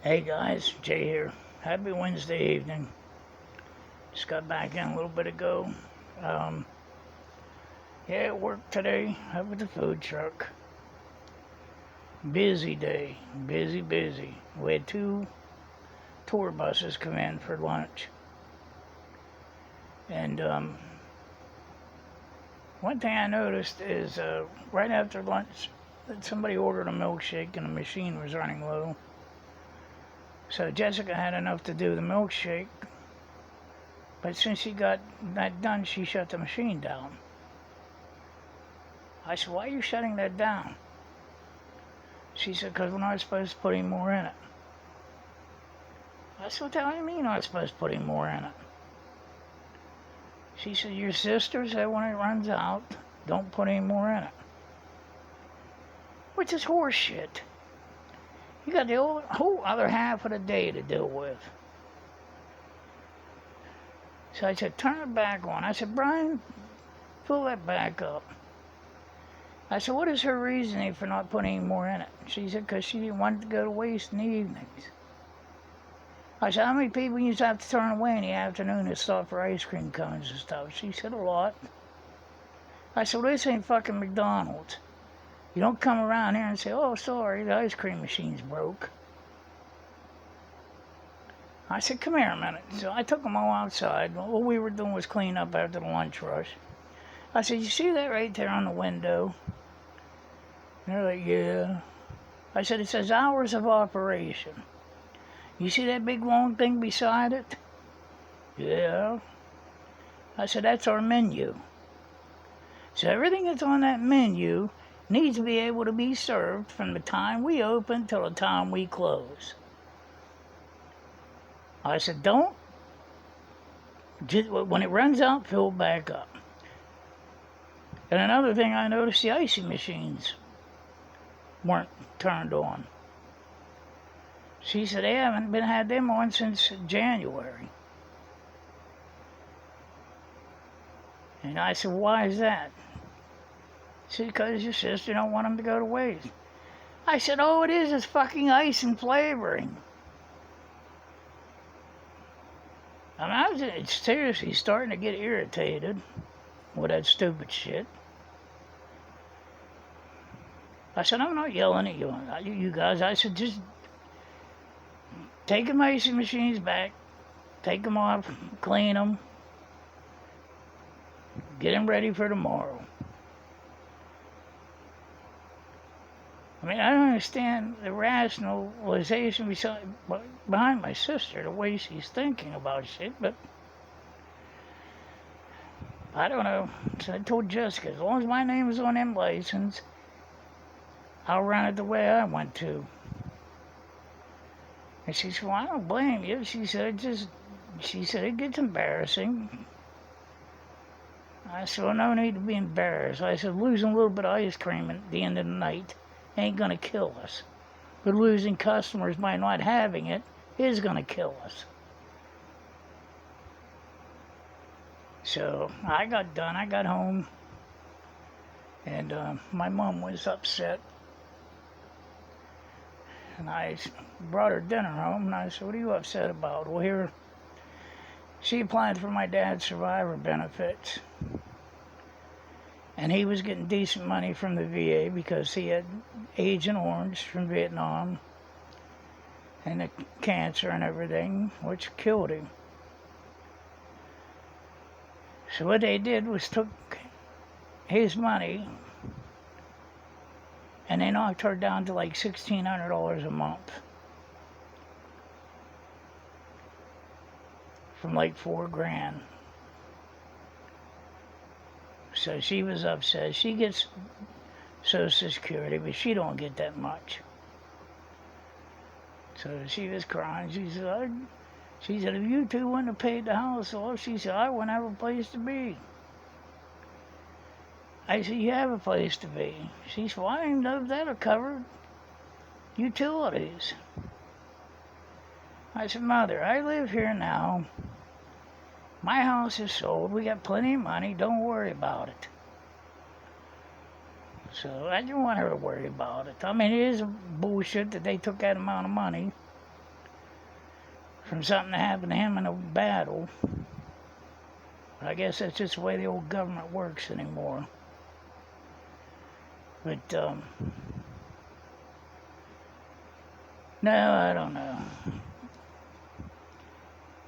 Hey guys, Jay here. Happy Wednesday evening. Just got back in a little bit ago. Um, yeah, at work today. Up at the food truck. Busy day. Busy. We had two tour buses come in for lunch. And one thing I noticed is right after lunch, that somebody ordered a milkshake and the machine was running low. So Jessica had enough to do the milkshake. But since she got that done, she shut the machine down. I said, why are you shutting that down? She said, because we're not supposed to put any more in it. I said, what the hell do you mean we're not supposed to put any more in it? She said, your sister said when it runs out, don't put any more in it. Which is horse shit. You got the whole other half of the day to deal with. So I said, turn it back on. I said, Brian, fill that back up. I said, what is her reasoning for not putting any more in it? She said, because she didn't want it to go to waste in the evenings. I said, how many people used to have to turn away in the afternoon to stop for ice cream cones and stuff? She said, a lot. I said, well, this ain't fucking McDonald's. You don't come around here and say, oh, sorry, the ice cream machine's broke. I said, come here a minute. So I took them all outside. All we were doing was cleaning up after the lunch rush. I said, you see that right there on the window? And they're like, yeah. I said, it says hours of operation. You see that big long thing beside it? Yeah. I said, that's our menu. So everything that's on that menu needs to be able to be served from the time we open till the time we close. I said, don't, just, when it runs out, fill it back up. And another thing I noticed, the icy machines weren't turned on. She said they haven't had them on since January. And I said, why is that? She said, because your sister don't want them to go to waste. I said, all it is fucking ice and flavoring. I was seriously starting to get irritated with that stupid shit. I said, I'm not yelling at you guys. I said, just take the icy machines back, take them off, clean them, get them ready for tomorrow. I mean, I don't understand the rationalization behind my sister, the way she's thinking about shit, but I don't know. So I told Jessica, as long as my name is on them license, I'll run it the way I want to. And she said, well, I don't blame you. She said, it gets embarrassing. I said, well, no need to be embarrassed. I said, losing a little bit of ice cream at the end of the night ain't gonna kill us. But losing customers by not having it is gonna kill us. So I got done, I got home, and my mom was upset. And I brought her dinner home, and I said, what are you upset about? Well, here, she applied for my dad's survivor benefits. And he was getting decent money from the VA because he had Agent Orange from Vietnam and the cancer and everything, which killed him. So what they did was took his money and they knocked her down to like $1,600 a month. From like $4,000. So she was upset. She gets Social Security, but she don't get that much. So she was crying. She said, if you two wouldn't have paid the house off, she said, I wouldn't have a place to be. I said, you have a place to be. She said, well, I didn't know if that'll cover utilities. I said, Mother, I live here now. My house is sold. We got plenty of money. Don't worry about it. So I didn't want her to worry about it. I mean, it is bullshit that they took that amount of money. from something that happened to him in a battle. But I guess that's just the way the old government works anymore. But, no, I don't know.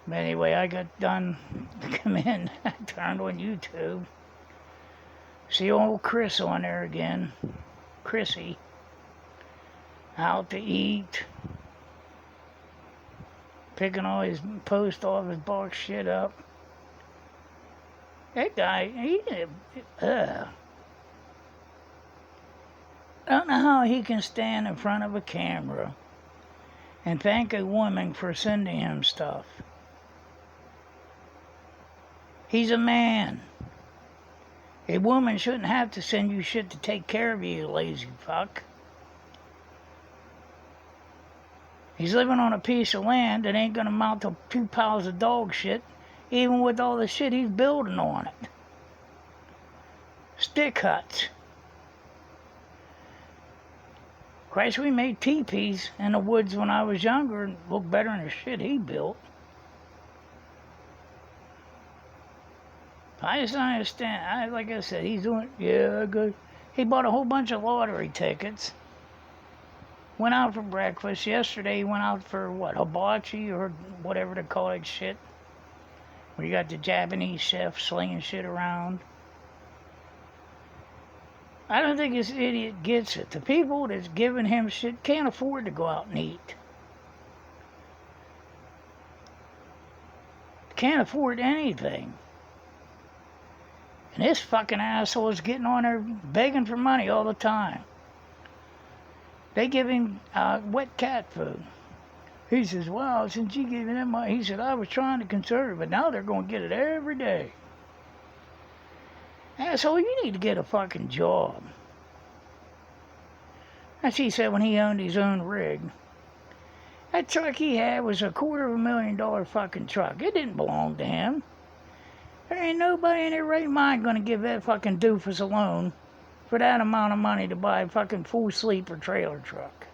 But anyway, I got done to come in. I turned on YouTube. See old Chris on there again. Chrissy. Out to eat. Picking all his post office box shit up. That guy, I don't know how he can stand in front of a camera and thank a woman for sending him stuff. He's a man. A woman shouldn't have to send you shit to take care of you, you lazy fuck. He's living on a piece of land that ain't gonna amount to 2 piles of dog shit, even with all the shit he's building on it. Stick huts. Christ, we made teepees in the woods when I was younger and looked better than the shit he built. I just don't understand. Like I said, he's doing, yeah, good. He bought a whole bunch of lottery tickets. Went out for breakfast. Yesterday he went out for, what, hibachi or whatever they call it shit. Where you got the Japanese chef slinging shit around. I don't think this idiot gets it. The people that's giving him shit can't afford to go out and eat. Can't afford anything. And this fucking asshole is getting on there begging for money all the time. They give him wet cat food. He says, well, since you gave me that money, he said, I was trying to conserve, but now they're going to get it every day. Asshole, you need to get a fucking job. That's what he said when he owned his own rig. That truck he had was a $250,000 fucking truck. It didn't belong to him. There ain't nobody in their right mind going to give that fucking doofus a loan for that amount of money to buy a fucking full sleeper trailer truck.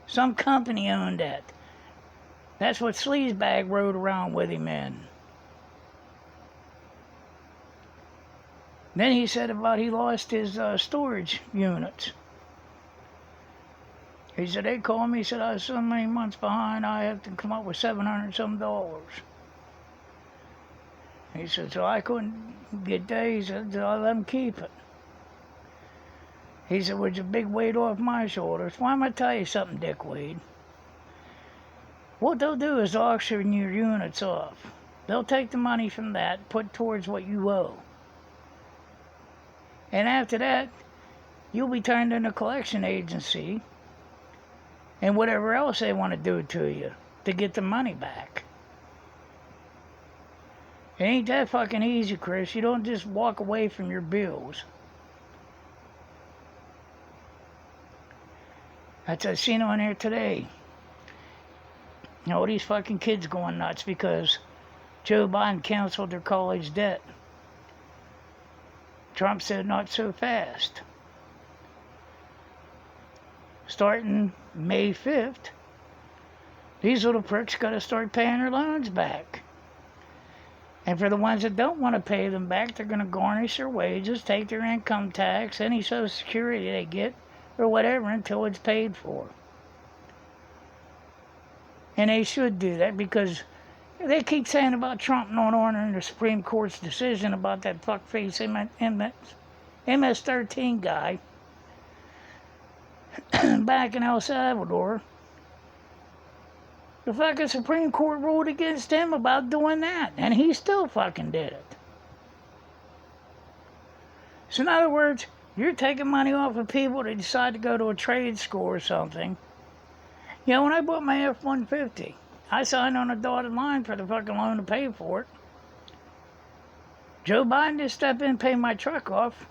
Some company owned that. That's what Sleazebag rode around with him in. Then he said about he lost his storage units. He said, they called me, he said, I was so many months behind, I have to come up with $700 some. He said, so I couldn't get days, I let them keep it. He said, which is a big weight off my shoulders. Why am I tell you something, Dickweed? What they'll do is auction your units off. They'll take the money from that, put towards what you owe. And after that, you'll be turned into a collection agency and whatever else they want to do to you to get the money back. It ain't that fucking easy, Chris. You don't just walk away from your bills. That's what I seen on there today. You know, these fucking kids going nuts because Joe Biden canceled their college debt. Trump said not so fast. Starting May 5th, these little pricks got to start paying their loans back. And for the ones that don't want to pay them back, they're going to garnish their wages, take their income tax, any Social Security they get, or whatever, until it's paid for. And they should do that because they keep saying about Trump not honoring the Supreme Court's decision about that fuckface MS-13 guy back in El Salvador. The fucking Supreme Court ruled against him about doing that, and he still fucking did it. So in other words, you're taking money off of people that decide to go to a trade school or something. You know, when I bought my F-150, I signed on a dotted line for the fucking loan to pay for it. Joe Biden just stepped in and paid my truck off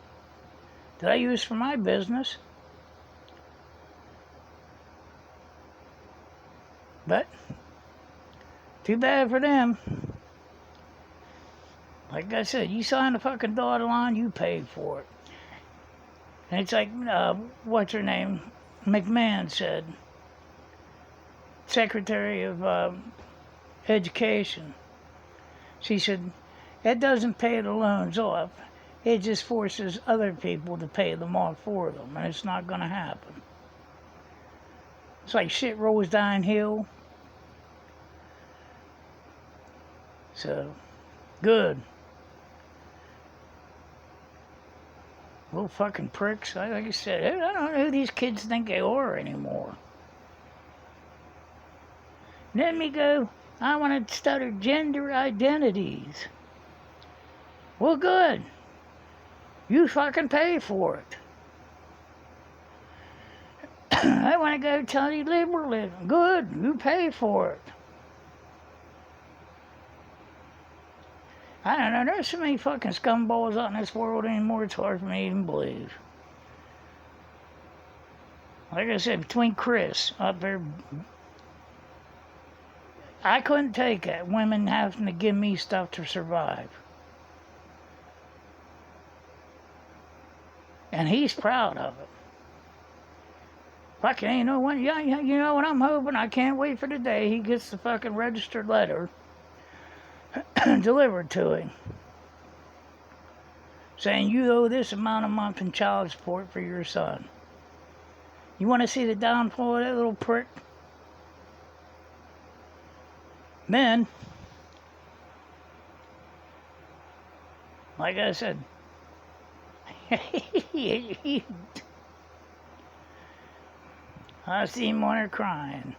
that I use for my business. But, too bad for them. Like I said, you signed the fucking dotted line, you paid for it. And it's like, what's her name? McMahon said. Secretary of Education. She said, it doesn't pay the loans off. It just forces other people to pay them off for them, and it's not going to happen. It's like shit rolls downhill. So, good. Little fucking pricks. Like I said, I don't know who these kids think they are anymore. Let me go. I want to study gender identities. Well, good. You fucking pay for it. I want to go study liberalism. Good. You pay for it. I don't know. There's so many fucking scumballs out in this world anymore. It's hard for me to even believe. Like I said, between Chris up there, I couldn't take it. Women having to give me stuff to survive. And he's proud of it. Fucking ain't no one. Yeah, you know what I'm hoping? I can't wait for the day he gets the fucking registered letter delivered to him, saying you owe this amount a month in child support for your son. You want to see the downfall of that little prick? Then, like I said, I see him on her crying.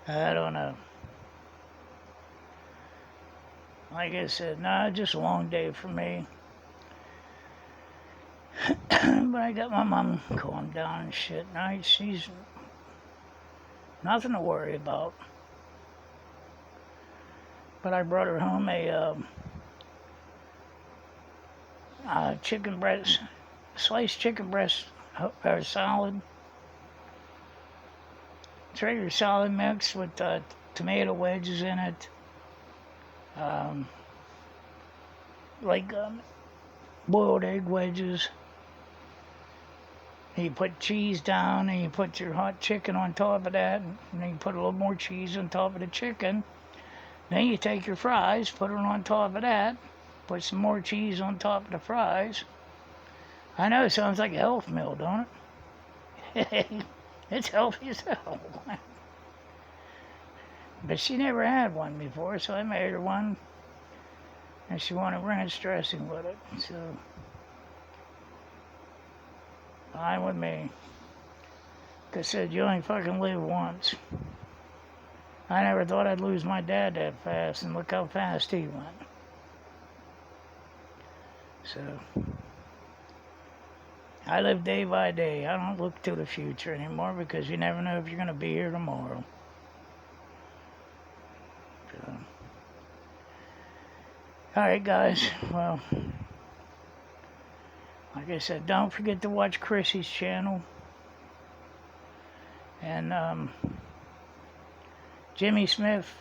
I don't know. Like I said, nah, just a long day for me. But I got my mom calmed down and shit. Now she's nothing to worry about. But I brought her home a chicken breast, sliced chicken breast salad. It's regular salad mix with tomato wedges in it. Boiled egg wedges. And you put cheese down, and you put your hot chicken on top of that, and then you put a little more cheese on top of the chicken. Then you take your fries, put it on top of that, put some more cheese on top of the fries. I know it sounds like a health meal, don't it? It's healthy as hell. But she never had one before, so I made her one. And she wanted ranch dressing with it, so fine with me. Like I said, you only fucking live once. I never thought I'd lose my dad that fast, and look how fast he went. So, I live day by day. I don't look to the future anymore because you never know if you're going to be here tomorrow. So, alright guys, well, like I said, don't forget to watch Chrissy's channel. And Jimmy Smith.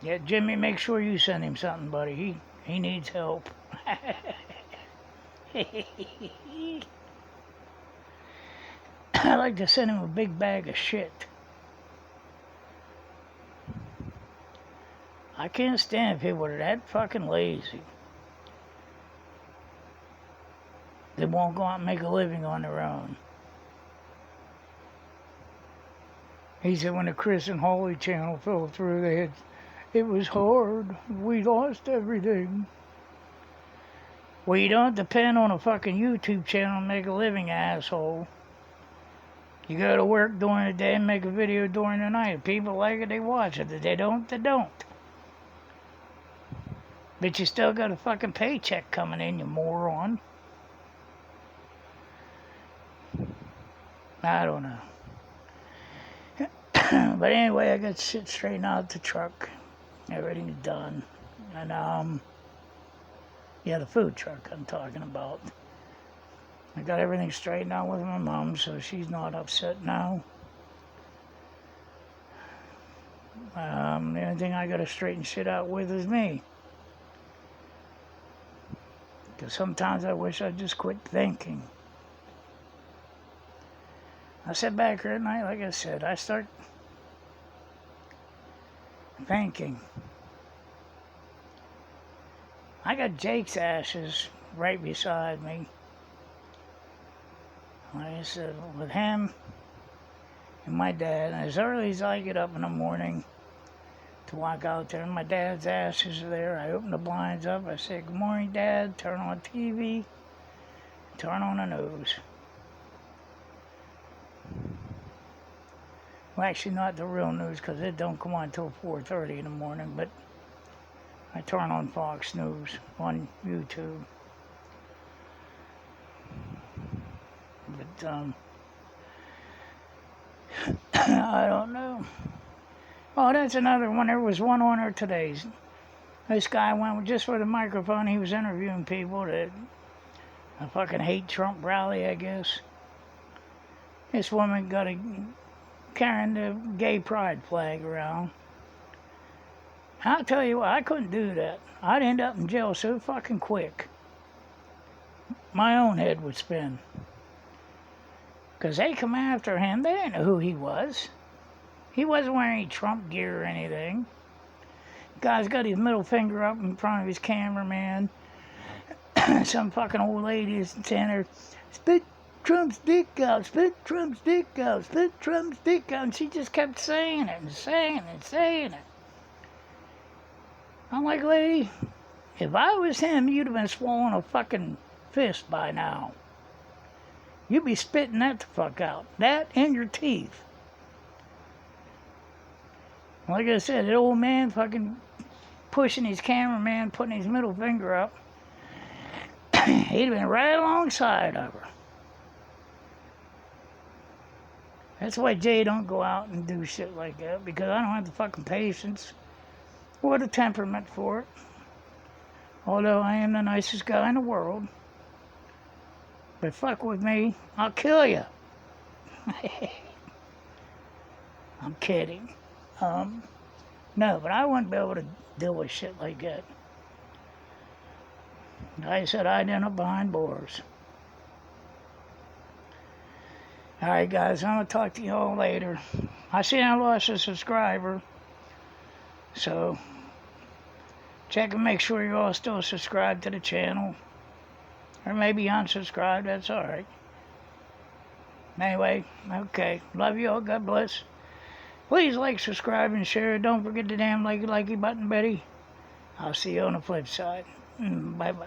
Yeah, Jimmy, make sure you send him something, buddy. He needs help. I like to send him a big bag of shit. I can't stand people that are that fucking lazy. They won't go out and make a living on their own. He said when the Chris and Holly channel fell through, it was hard. We lost everything. Well, you don't depend on a fucking YouTube channel to make a living, asshole. You go to work during the day and make a video during the night. If people like it, they watch it. If they don't, they don't. But you still got a fucking paycheck coming in, you moron. I don't know. But anyway, I got shit straightened out the truck. Everything's done. And, yeah, the food truck I'm talking about. I got everything straightened out with my mom, so she's not upset now. The only thing I gotta straighten shit out with is me. Because sometimes I wish I'd just quit thinking. I sit back here at night, like I said, I start thinking. I got Jake's ashes right beside me. Like I said, with him and my dad. And as early as I get up in the morning to walk out there, and my dad's ashes are there, I open the blinds up. I say, "Good morning, Dad." Turn on TV. Turn on the news. Well, actually, not the real news, because it don't come on until 4:30 in the morning. But I turn on Fox News on YouTube. But I don't know. Oh, that's another one. There was one on there today. This guy went just for the microphone. He was interviewing people that I fucking hate Trump rally, I guess. This woman got carrying the gay pride flag around. I'll tell you what, I couldn't do that. I'd end up in jail so fucking quick. My own head would spin. Because they come after him. They didn't know who he was. He wasn't wearing any Trump gear or anything. Guy's got his middle finger up in front of his cameraman. Some fucking old lady is saying there, "Spit Trump's dick out, spit Trump's dick out, spit Trump's dick out." And she just kept saying it and saying it and saying it. I'm like, lady, if I was him, you'd have been swallowing a fucking fist by now. You'd be spitting that the fuck out. That in your teeth. Like I said, the old man fucking pushing his cameraman, putting his middle finger up. He'd have been right alongside of her. That's why Jay don't go out and do shit like that, because I don't have the fucking patience or the temperament for it. Although I am the nicest guy in the world. But fuck with me, I'll kill you. I'm kidding. No, but I wouldn't be able to deal with shit like that. Like I said, I'd end up behind bars. Alright guys, I'm going to talk to y'all later. I see I lost a subscriber. So, check and make sure you're all still subscribed to the channel. Or maybe unsubscribed, that's alright. Anyway, okay. Love you all, God bless. Please like, subscribe, and share. Don't forget the damn likey button, Betty. I'll see you on the flip side. Bye-bye.